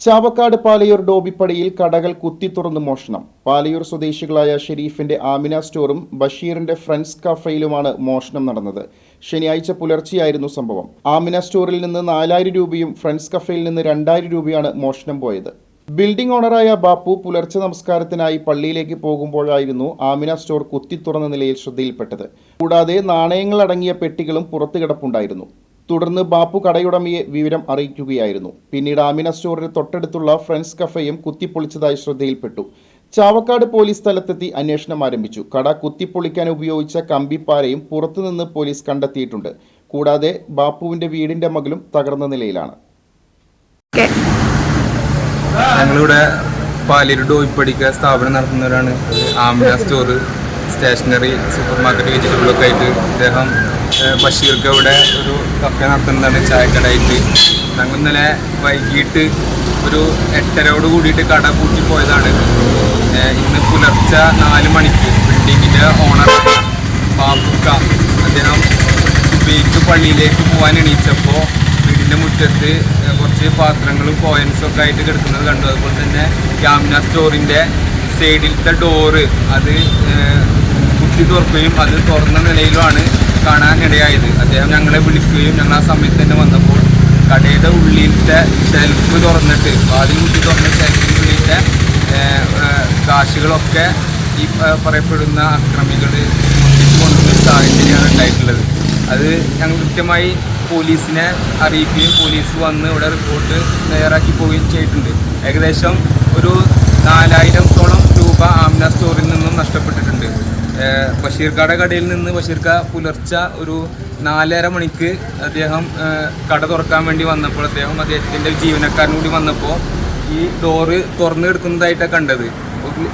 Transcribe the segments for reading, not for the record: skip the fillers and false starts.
ചാവക്കാട് പാലയൂർ ഡോബിപ്പടിയിൽ കടകൾ കുത്തിത്തുറന്ന് മോഷണം. പാലയൂർ സ്വദേശികളായ ഷെരീഫിന്റെ ആമിന സ്റ്റോറും ബഷീറിന്റെ ഫ്രണ്ട്സ് കഫയിലുമാണ് മോഷണം നടന്നത്. ശനിയാഴ്ച പുലർച്ചെയായിരുന്നു സംഭവം. ആമിന സ്റ്റോറിൽ നിന്ന് 4000 രൂപയും ഫ്രണ്ട്സ് കഫയിൽ നിന്ന് 2000 രൂപയാണ് മോഷണം പോയത്. ബിൽഡിംഗ് ഓണറായ ബാപ്പു പുലർച്ചെ നമസ്കാരത്തിനായി പള്ളിയിലേക്ക് പോകുമ്പോഴായിരുന്നു ആമിന സ്റ്റോർ കുത്തിത്തുറന്ന നിലയിൽ ശ്രദ്ധയിൽപ്പെട്ടത്. കൂടാതെ നാണയങ്ങൾ അടങ്ങിയ പെട്ടികളും പുറത്തു കിടപ്പുണ്ടായിരുന്നു. തുടർന്ന് ബാപ്പു കടയുടമയെ വിവരം അറിയിക്കുകയായിരുന്നു. പിന്നീട് ആമിന സ്റ്റോറിന് തൊട്ടടുത്തുള്ള ഫ്രണ്ട്സ് കഫയും കുത്തിപ്പൊളിച്ചതായി ശ്രദ്ധയിൽപ്പെട്ടു. ചാവക്കാട് പോലീസ് സ്ഥലത്തെത്തി അന്വേഷണം ആരംഭിച്ചു. കട കുത്തിപ്പൊളിക്കാൻ ഉപയോഗിച്ച കമ്പിപ്പാരയും പുറത്തുനിന്ന് പോലീസ് കണ്ടെത്തിയിട്ടുണ്ട്. കൂടാതെ ബാപ്പുവിന്റെ വീടിന്റെ മതിലും തകർന്ന നിലയിലാണ്. ഞങ്ങളിവിടെ പാലയൂർ ഡോബിപ്പടിക്ക് സ്ഥാപനം നടത്തുന്നവരാണ്. Amina store, stationery, super market, വെജിറ്റബിളൊക്കെ ആയിട്ട് അദ്ദേഹം ബഷീർക്ക് ഇവിടെ ഒരു കഫേ നടത്തുന്നതാണ്, ചായക്കടയായിട്ട്. ഞങ്ങൾ ഇന്നലെ വൈകിട്ട് ഒരു 8:30 കൂടിയിട്ട് കട പൂട്ടി പോയതാണ്. ഇന്ന് പുലർച്ചെ 4 മണിക്ക് ബിൽഡിങ്ങിൻ്റെ ഓണർ ബാപ്പുക്ക അദ്ദേഹം സുബൈക്ക് പള്ളിയിലേക്ക് പോകാൻ എണീച്ചപ്പോൾ വീടിൻ്റെ മുറ്റത്ത് കുറച്ച് പാത്രങ്ങളും കോയിൻസും ഒക്കെ ആയിട്ട് കിടക്കുന്നത് കണ്ടു. അതുപോലെ തന്നെ ആമിന സ്റ്റോറിൻ്റെ സൈഡിലത്തെ ഡോറ് അത് കുത്തി തുറക്കുകയും അത് തുറന്ന നിലയിലുമാണ് കാണാനിടയായത്. അദ്ദേഹം ഞങ്ങളെ വിളിക്കുകയും ഞങ്ങൾ ആ സമയത്ത് തന്നെ വന്നപ്പോൾ കടയുടെ ഉള്ളിലത്തെ ഷെൽഫ് തുറന്നിട്ട് വാതിൽ കുത്തി തുറന്ന ഷെൽഫിൻ്റെ ഉള്ളിലത്തെ കാശുകളൊക്കെ ഈ പറയപ്പെടുന്ന അക്രമികൾ കൊണ്ടുവന്ന സാഹചര്യമാണ് ഉണ്ടായിട്ടുള്ളത്. അത് ഞങ്ങൾ കൃത്യമായി പോലീസിനെ അറിയിക്കുകയും പോലീസ് വന്ന് ഇവിടെ റിപ്പോർട്ട് തയ്യാറാക്കി പോവുകയും ചെയ്തിട്ടുണ്ട്. ഏകദേശം ഒരു 4000-ഓളം രൂപ ആമിന സ്റ്റോറിൽ നിന്നും നഷ്ടപ്പെട്ടിട്ടുണ്ട്. ബഷീർക്കാടെ കടയിൽ നിന്ന് ബഷീർക്ക പുലർച്ചെ ഒരു 4:30 മണിക്ക് അദ്ദേഹം കട തുറക്കാൻ വേണ്ടി വന്നപ്പോൾ അദ്ദേഹത്തിൻ്റെ ജീവനക്കാരൻ കൂടി വന്നപ്പോൾ ഈ ഡോറ് തുറന്നു കിടക്കുന്നതായിട്ടാണ് കണ്ടത്.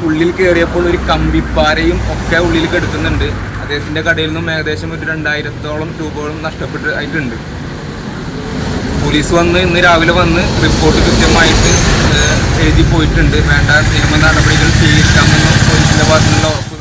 ഉള്ളിൽ കയറിയപ്പോൾ ഒരു കമ്പിപ്പാരയും ഒക്കെ ഉള്ളിൽ കിടക്കുന്നുണ്ട്. അദ്ദേഹത്തിൻ്റെ കടയിൽ നിന്നും ഏകദേശം ഒരു 2000-ഓളം രൂപകളും നഷ്ടപ്പെട്ടായിട്ടുണ്ട്. പോലീസ് വന്ന് ഇന്ന് രാവിലെ വന്ന് റിപ്പോർട്ട് കൃത്യമായിട്ട് എഴുതി പോയിട്ടുണ്ട്. വേണ്ട നിയമ നടപടികൾ സ്വീകരിക്കാമെന്നും പോലീസിൻ്റെ ഭാഗത്തുനിന്നുള്ള ഉറപ്പ്